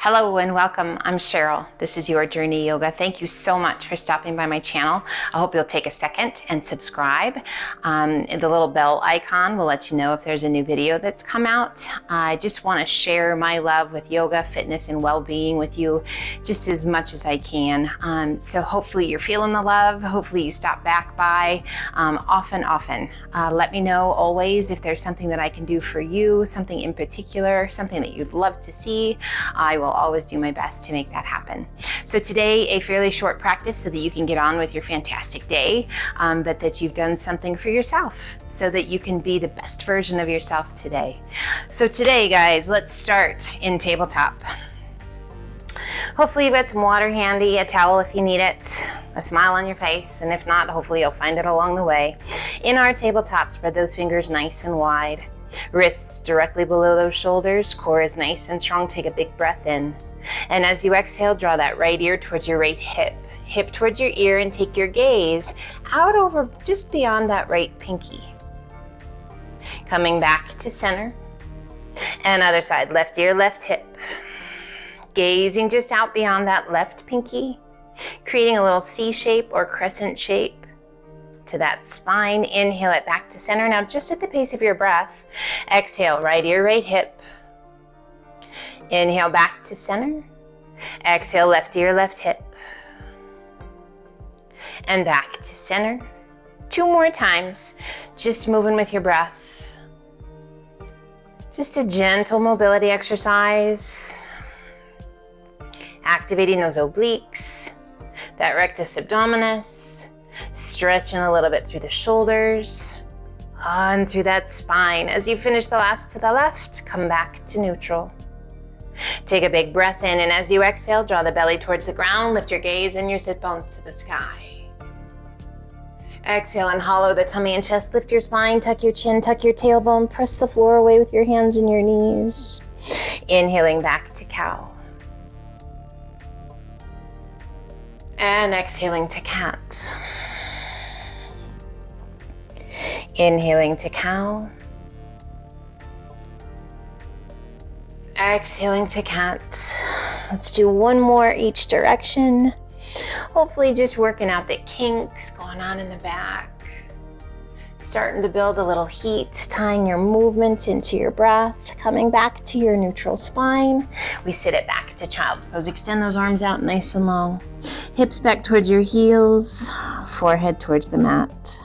Hello and welcome. I'm Cheryl. This is Your Journey Yoga. Thank you so much for stopping by my channel. I hope you'll take a second and subscribe. The little bell icon will let you know if there's a new video that's come out. I just want to share my love with yoga, fitness, and well-being with you just as much as I can. So hopefully you're feeling the love. Hopefully you stop back by often. Let me know always if there's something that I can do for you, something in particular, something that you'd love to see. I will always do my best to make that happen. So today, a fairly short practice so that you can get on with your fantastic day, but that you've done something for yourself so that you can be the best version of yourself today. So today, guys, let's start in tabletop. Hopefully you've got some water handy, a towel if you need it, a smile on your face, and if not, hopefully you'll find it along the way. In our tabletop, spread those fingers nice and wide. Wrists directly below those shoulders, core is nice and strong. Take a big breath in. And as you exhale, draw that right ear towards your right hip. Hip towards your ear, and take your gaze out over just beyond that right pinky. Coming back to center. And other side, left ear, left hip. Gazing just out beyond that left pinky, creating a little C shape or crescent shape to that spine. Inhale it back to center. Now just at the pace of your breath, exhale, right ear, right hip. Inhale back to center. Exhale, left ear, left hip. And back to center. 2 more times, just moving with your breath. Just a gentle mobility exercise. Activating those obliques, that rectus abdominis. Stretching a little bit through the shoulders, on through that spine. As you finish the last to the left, come back to neutral. Take a big breath in, and as you exhale, draw the belly towards the ground, lift your gaze and your sit bones to the sky. Exhale and hollow the tummy and chest, lift your spine, tuck your chin, tuck your tailbone, press the floor away with your hands and your knees. Inhaling back to cow. And exhaling to cat. Inhaling to cow. Exhaling to cat. Let's do 1 more each direction. Hopefully just working out the kinks going on in the back. Starting to build a little heat, tying your movement into your breath, coming back to your neutral spine. We sit it back to child's pose. Extend those arms out nice and long. Hips back towards your heels, forehead towards the mat.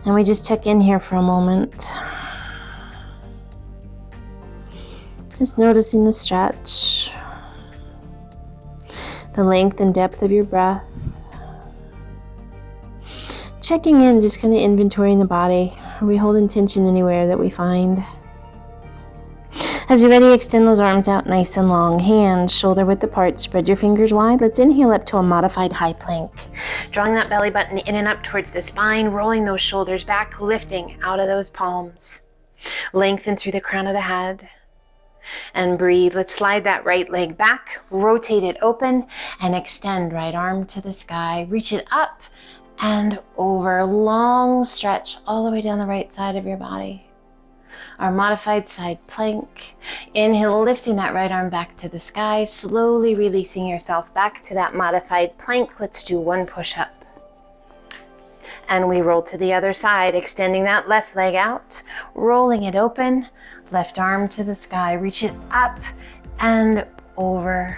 And we just tuck in here for a moment. Just noticing the stretch, the length and depth of your breath. Checking in, just kind of inventorying the body. Are we holding tension anywhere that we find? As you're ready, extend those arms out nice and long. Hands shoulder width apart. Spread your fingers wide. Let's inhale up to a modified high plank. Drawing that belly button in and up towards the spine, rolling those shoulders back, lifting out of those palms. Lengthen through the crown of the head. And breathe. Let's slide that right leg back, rotate it open, and extend right arm to the sky. Reach it up and over. Long stretch all the way down the right side of your body. Our modified side plank. Inhale, lifting that right arm back to the sky, slowly releasing yourself back to that modified plank. Let's do 1 push-up. And we roll to the other side, extending that left leg out, rolling it open, left arm to the sky. Reach it up and over.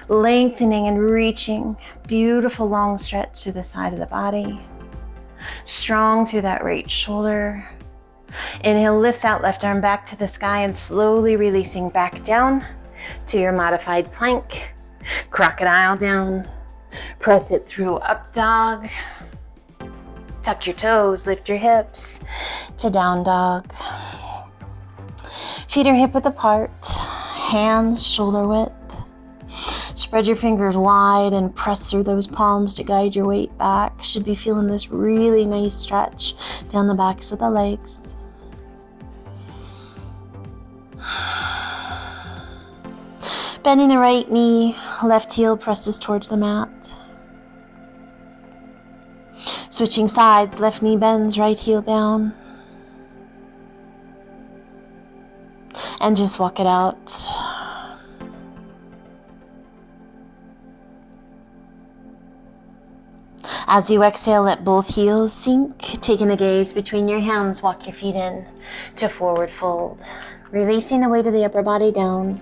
Lengthening and reaching. Beautiful long stretch to the side of the body. Strong through that right shoulder. Inhale, lift that left arm back to the sky and slowly releasing back down to your modified plank. Crocodile down. Press it through up dog. Tuck your toes, lift your hips to down dog. Feet are hip width apart. Hands shoulder width. Spread your fingers wide and press through those palms to guide your weight back. Should be feeling this really nice stretch down the backs of the legs. Bending the right knee, left heel presses towards the mat. Switching sides, left knee bends, right heel down. and just walk it out. As you exhale, let both heels sink. Taking the gaze between your hands, walk your feet in to forward fold. Releasing the weight of the upper body down.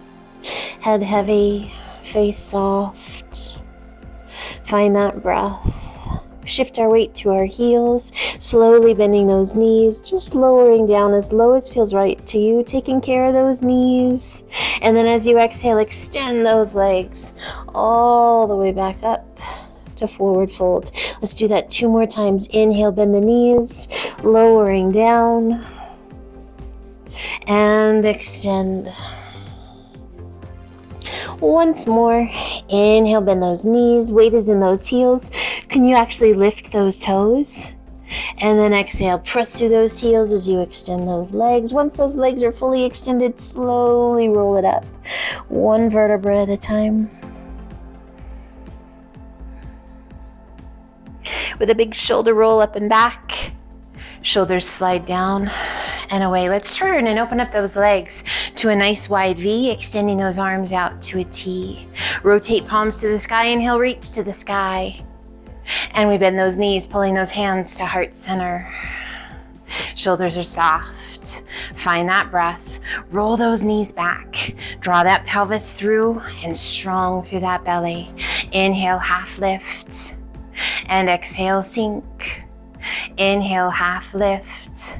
Head heavy, face soft. Find that breath. Shift our weight to our heels, slowly bending those knees, just lowering down as low as feels right to you, taking care of those knees. And then as you exhale, extend those legs all the way back up to forward fold. Let's do that 2 more times. Inhale, bend the knees, lowering down, and extend. Once more, inhale, bend those knees, weight is in those heels. Can you actually lift those toes? And then exhale, press through those heels as you extend those legs. Once those legs are fully extended, slowly roll it up, 1 vertebra at a time. With a big shoulder roll up and back, shoulders slide down and away. Let's turn and open up those legs to a nice wide V, extending those arms out to a T. Rotate palms to the sky, inhale, reach to the sky. And we bend those knees, pulling those hands to heart center. Shoulders are soft. Find that breath. Roll those knees back. Draw that pelvis through and strong through that belly. Inhale, half lift. And exhale, sink. Inhale, half lift.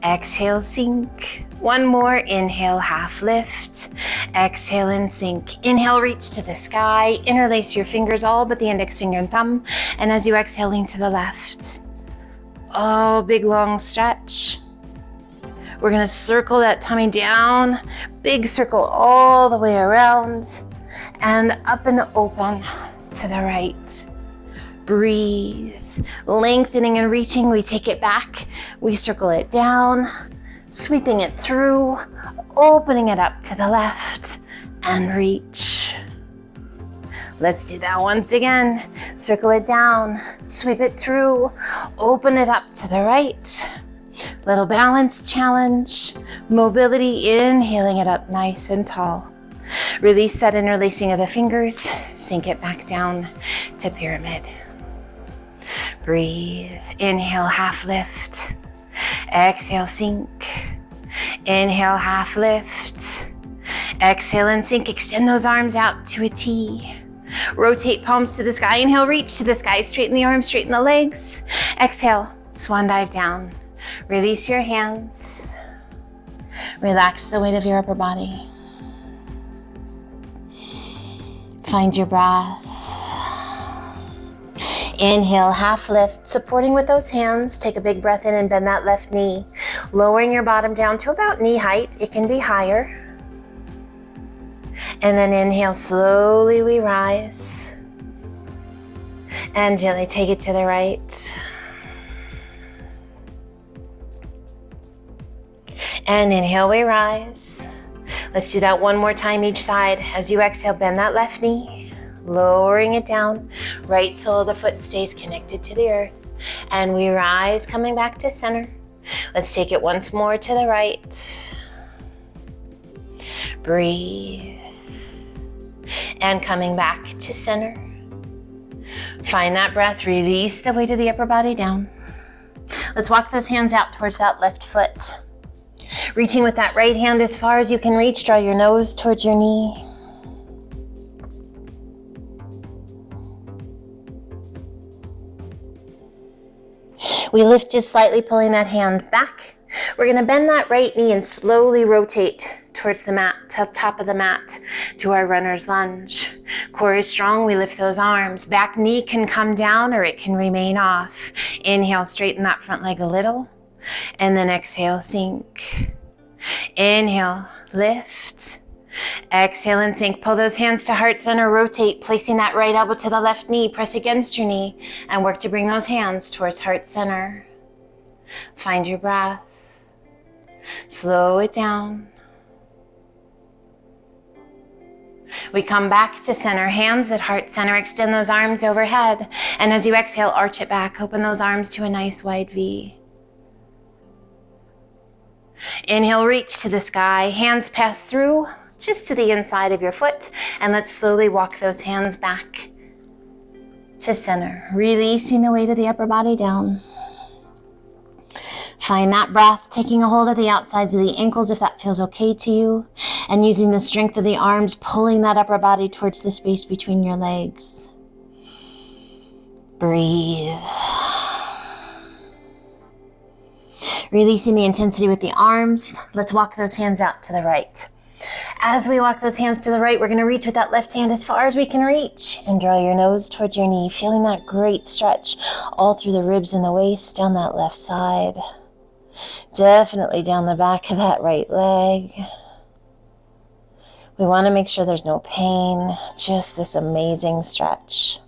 Exhale, sink. 1 more. Inhale, half lift. Exhale and sink. Inhale, reach to the sky. Interlace your fingers, all but the index finger and thumb. And as you exhale, lean to the left. Oh, big long stretch. We're going to circle that tummy down. Big circle all the way around. And up and open to the right. Breathe. Lengthening and reaching, we take it back. We circle it down, sweeping it through, opening it up to the left, and reach. Let's do that once again. Circle it down, sweep it through, open it up to the right. Little balance challenge. Mobility, inhaling it up nice and tall. Release that interlacing of the fingers, sink it back down to pyramid. Breathe. Inhale, half lift. Exhale, sink. Inhale, half lift. Exhale and sink. Extend those arms out to a T. Rotate palms to the sky. Inhale, reach to the sky. Straighten the arms, straighten the legs. Exhale, swan dive down. Release your hands. Relax the weight of your upper body. Find your breath. Inhale, half lift, supporting with those hands. Take a big breath in and bend that left knee. Lowering your bottom down to about knee height. It can be higher. And then inhale, slowly we rise. And gently take it to the right. And inhale, we rise. Let's do that 1 more time each side. As you exhale, bend that left knee. Lowering it down, right sole of the foot stays connected to the earth, and we rise, coming back to center. Let's take it once more to the right. Breathe, and coming back to center. Find that breath, release the weight of the upper body down. Let's walk those hands out towards that left foot. Reaching with that right hand as far as you can reach, draw your nose towards your knee. We lift just slightly, pulling that hand back. We're going to bend that right knee and slowly rotate towards the mat, to the top of the mat, to our runner's lunge. Core is strong, we lift those arms. Back knee can come down or it can remain off. Inhale, straighten that front leg a little. And then exhale, sink. Inhale, lift. Exhale and sink. Pull those hands to heart center, rotate, placing that right elbow to the left knee. Press against your knee and work to bring those hands towards heart center. Find your breath. Slow it down. We come back to center, hands at heart center. Extend those arms overhead. And as you exhale, arch it back. Open those arms to a nice wide V. Inhale, reach to the sky. Hands pass through just to the inside of your foot. And let's slowly walk those hands back to center. Releasing the weight of the upper body down. Find that breath, taking a hold of the outsides of the ankles if that feels okay to you. And using the strength of the arms, pulling that upper body towards the space between your legs. Breathe. Releasing the intensity with the arms. Let's walk those hands out to the right. As we walk those hands to the right, we're going to reach with that left hand as far as we can reach. And draw your nose towards your knee, feeling that great stretch all through the ribs and the waist, down that left side. Definitely down the back of that right leg. We want to make sure there's no pain, just this amazing stretch.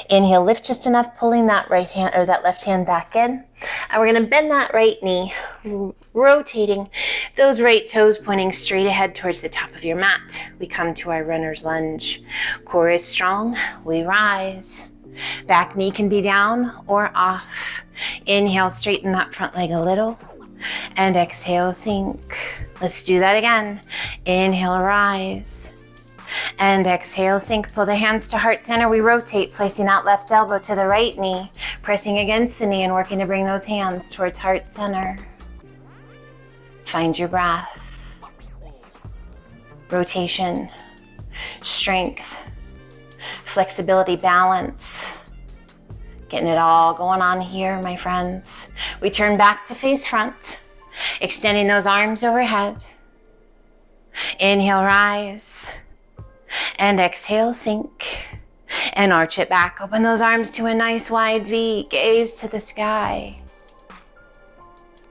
Inhale, lift just enough, pulling that right hand or that left hand back in. And we're going to bend that right knee, rotating those right toes pointing straight ahead towards the top of your mat. We come to our runner's lunge. Core is strong. We rise. Back knee can be down or off. Inhale, straighten that front leg a little. And exhale, sink. Let's do that again. Inhale, rise. And exhale, sink. Pull the hands to heart center. We rotate, placing that left elbow to the right knee, pressing against the knee and working to bring those hands towards heart center. Find your breath. Rotation, strength, flexibility, balance. Getting it all going on here, my friends. We turn back to face front, extending those arms overhead. Inhale, rise. And exhale, sink. And arch it back. Open those arms to a nice wide V. Gaze to the sky.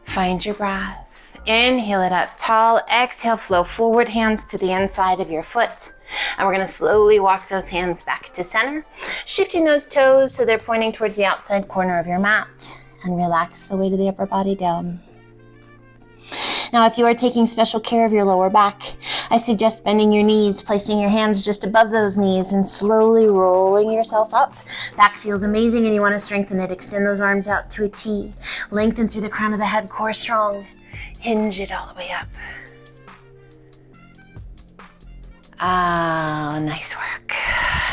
Find your breath. Inhale it up tall. Exhale, flow forward, hands to the inside of your foot. And we're going to slowly walk those hands back to center, shifting those toes so they're pointing towards the outside corner of your mat. And relax the weight of the upper body down. Now, if you are taking special care of your lower back, I suggest bending your knees, placing your hands just above those knees and slowly rolling yourself up. Back feels amazing and you want to strengthen it. Extend those arms out to a T. Lengthen through the crown of the head, core strong. Hinge it all the way up. Ah, nice work.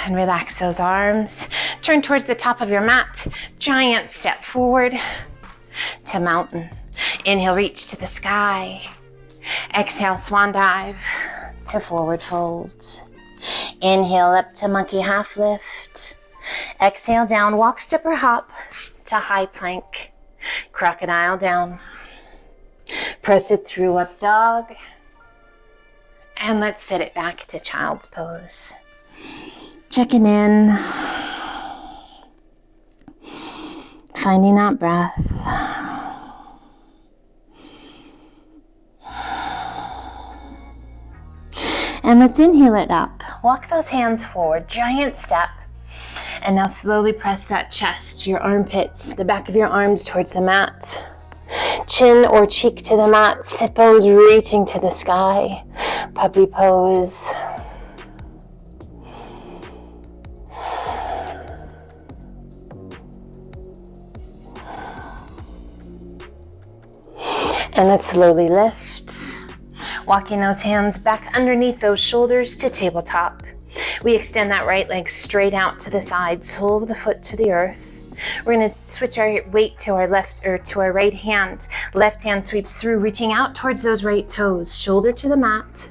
And relax those arms. Turn towards the top of your mat. Giant step forward to mountain. Inhale, reach to the sky. Exhale, swan dive to forward fold. Inhale, up to monkey half lift. Exhale, down, walk, step, or hop to high plank. Crocodile down. Press it through, up dog. And let's sit it back to child's pose. Checking in. Finding that breath. And let's inhale it up. Walk those hands forward, giant step. And now slowly press that chest, your armpits, the back of your arms towards the mat. Chin or cheek to the mat, sit bones reaching to the sky. Puppy pose. And let's slowly lift. Walking those hands back underneath those shoulders to tabletop. We extend that right leg straight out to the side, sole of the foot to the earth. We're going to switch our weight to our left or to our right hand. Left hand sweeps through, reaching out towards those right toes, shoulder to the mat,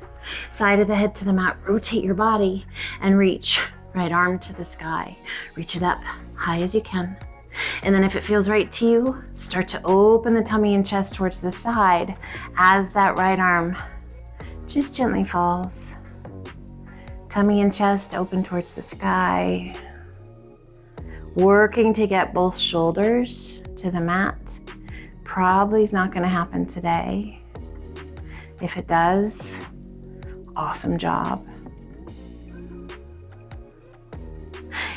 side of the head to the mat. Rotate your body and reach. Right arm to the sky. Reach it up high as you can. And then if it feels right to you, start to open the tummy and chest towards the side as that right arm just gently falls. Tummy and chest open towards the sky. Working to get both shoulders to the mat. Probably is not going to happen today. If it does, awesome job.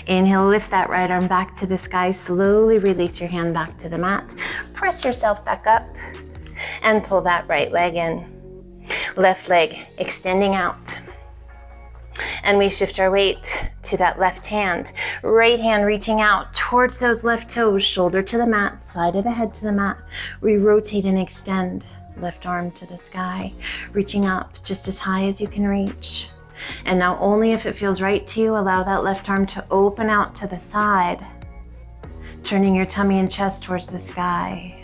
Inhale, lift that right arm back to the sky. Slowly release your hand back to the mat. Press yourself back up and pull that right leg in. Left leg extending out. And we shift our weight to that left hand. Right hand reaching out towards those left toes, shoulder to the mat, side of the head to the mat. We rotate and extend. Left arm to the sky, reaching up just as high as you can reach. And now only if it feels right to you, allow that left arm to open out to the side, turning your tummy and chest towards the sky.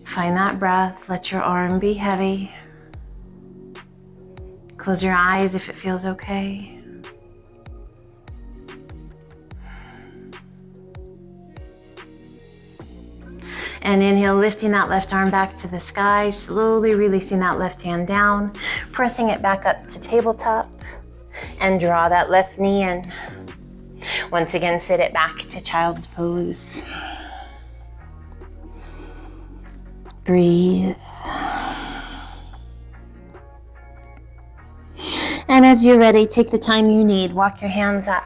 Find that breath. Let your arm be heavy. Close your eyes if it feels okay. And inhale, lifting that left arm back to the sky, slowly releasing that left hand down, pressing it back up to tabletop, and draw that left knee in. Once again, sit it back to child's pose. Breathe. And as you're ready, take the time you need. Walk your hands up.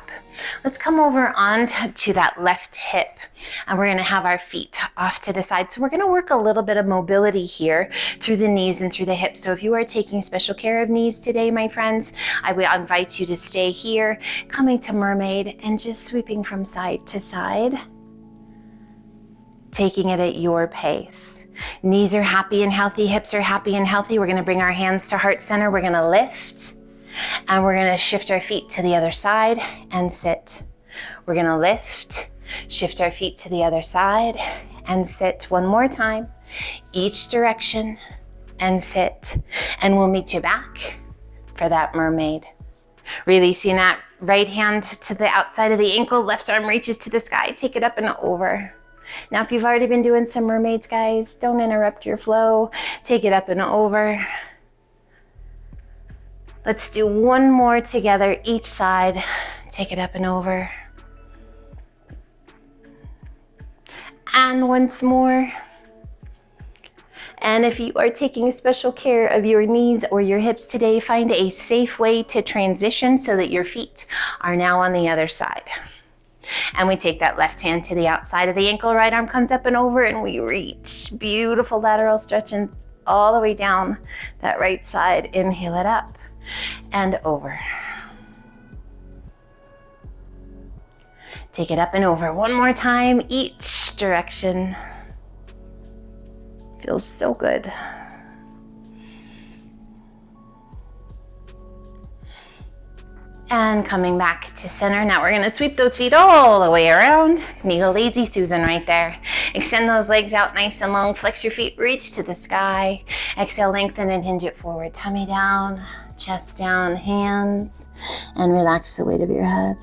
Let's come over onto that left hip, and we're going to have our feet off to the side. So we're going to work a little bit of mobility here through the knees and through the hips. So if you are taking special care of knees today, my friends, I would invite you to stay here, coming to mermaid and just sweeping from side to side, taking it at your pace. Knees are happy and healthy, hips are happy and healthy. We're going to bring our hands to heart center. We're going to lift. And we're going to shift our feet to the other side and sit. We're going to lift, shift our feet to the other side and sit. One more time, each direction, and sit. And we'll meet you back for that mermaid. Releasing that right hand to the outside of the ankle, left arm reaches to the sky, take it up and over. Now, if you've already been doing some mermaids, guys, don't interrupt your flow. Take it up and over. Let's do one more together, each side. Take it up and over. And once more. And if you are taking special care of your knees or your hips today, find a safe way to transition so that your feet are now on the other side. And we take that left hand to the outside of the ankle, right arm comes up and over, and we reach. Beautiful lateral stretching all the way down that right side. Inhale it up and over. Take it up and over. One more time, each direction. Feels so good. And coming back to center. Now we're going to sweep those feet all the way around. Make a lazy Susan right there. Extend those legs out nice and long. Flex your feet, reach to the sky. Exhale, lengthen and hinge it forward. Tummy down, chest down, hands, and relax the weight of your head.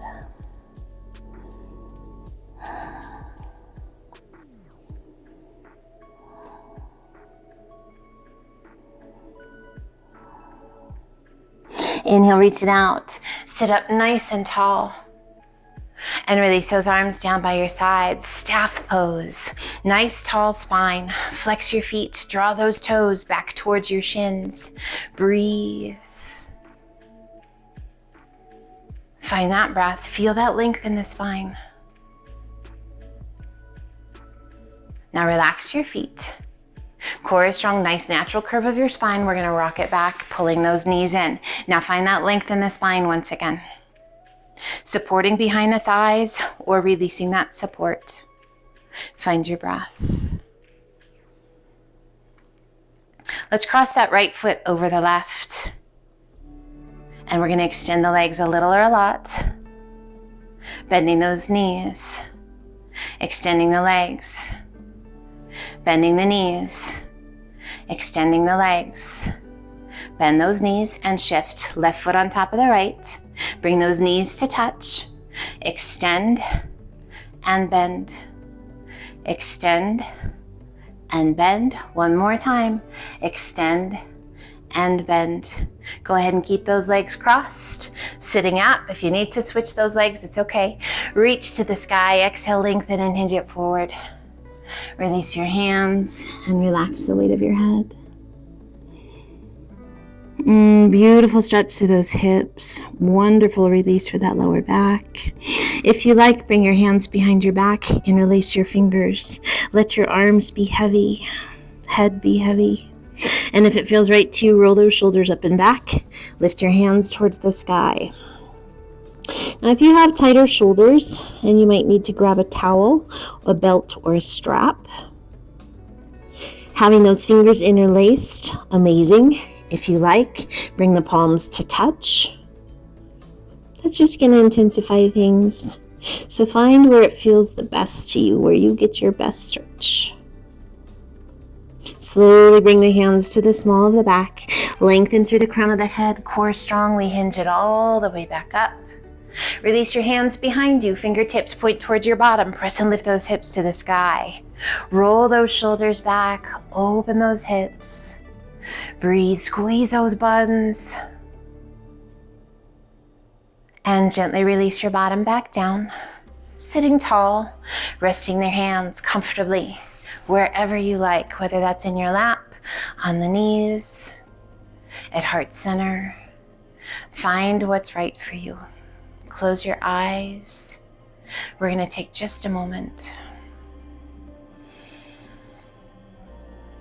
Inhale, reach it out. Sit up nice and tall. And release those arms down by your sides. Staff pose. Nice tall spine. Flex your feet. Draw those toes back towards your shins. Breathe. Find that breath. Feel that length in the spine. Now relax your feet. Core is strong, nice natural curve of your spine. We're going to rock it back, pulling those knees in. Now find that length in the spine once again. Supporting behind the thighs or releasing that support. Find your breath. Let's cross that right foot over the left. And we're going to extend the legs a little or a lot. Bending those knees. Extending the legs. Bending the knees, extending the legs. Bend those knees and shift. Left foot on top of the right. Bring those knees to touch. Extend and bend. Extend and bend. One more time. Extend and bend. Go ahead and keep those legs crossed. Sitting up. If you need to switch those legs, it's okay. Reach to the sky. Exhale, lengthen and hinge it forward. Release your hands and relax the weight of your head. Beautiful stretch through those hips. Wonderful release for that lower back. If you like, bring your hands behind your back and release your fingers. Let your arms be heavy, head be heavy. And if it feels right to you, roll those shoulders up and back. Lift your hands towards the sky. Now, if you have tighter shoulders, and you might need to grab a towel, a belt, or a strap. Having those fingers interlaced, amazing. If you like, bring the palms to touch. That's just going to intensify things. So find where it feels the best to you, where you get your best stretch. Slowly bring the hands to the small of the back. Lengthen through the crown of the head. Core strong. We hinge it all the way back up. Release your hands behind you. Fingertips point towards your bottom. Press and lift those hips to the sky. Roll those shoulders back. Open those hips. Breathe. Squeeze those buns. And gently release your bottom back down. Sitting tall, resting their hands comfortably wherever you like, whether that's in your lap, on the knees, at heart center. Find what's right for you. Close your eyes. We're going to take just a moment,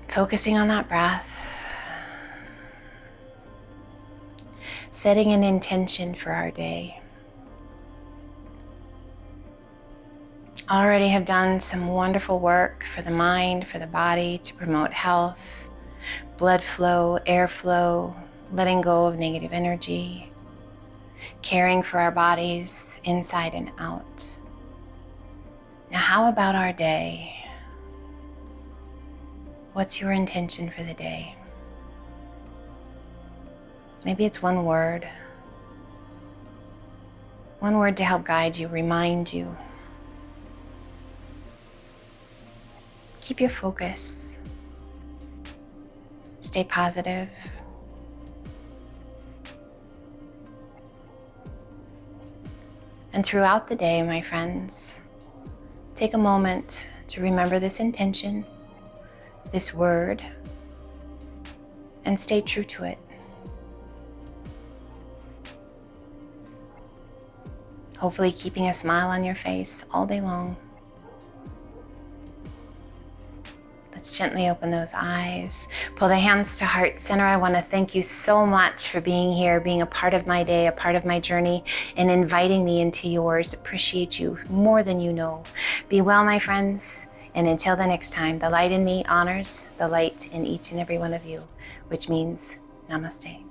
focusing on that breath, setting an intention for our day. Already have done some wonderful work for the mind, for the body, to promote health, blood flow, airflow, letting go of negative energy, caring for our bodies inside and out. Now, how about our day? What's your intention for the day? Maybe it's one word to help guide you, remind you. Keep your focus. Stay positive. And throughout the day, my friends, take a moment to remember this intention, this word, and stay true to it. Hopefully keeping a smile on your face all day long. Let's gently open those eyes. Pull the hands to heart center. I want to thank you so much for being here, being a part of my day, a part of my journey, and inviting me into yours. Appreciate you more than you know. Be well, my friends. And until the next time, the light in me honors the light in each and every one of you, which means namaste.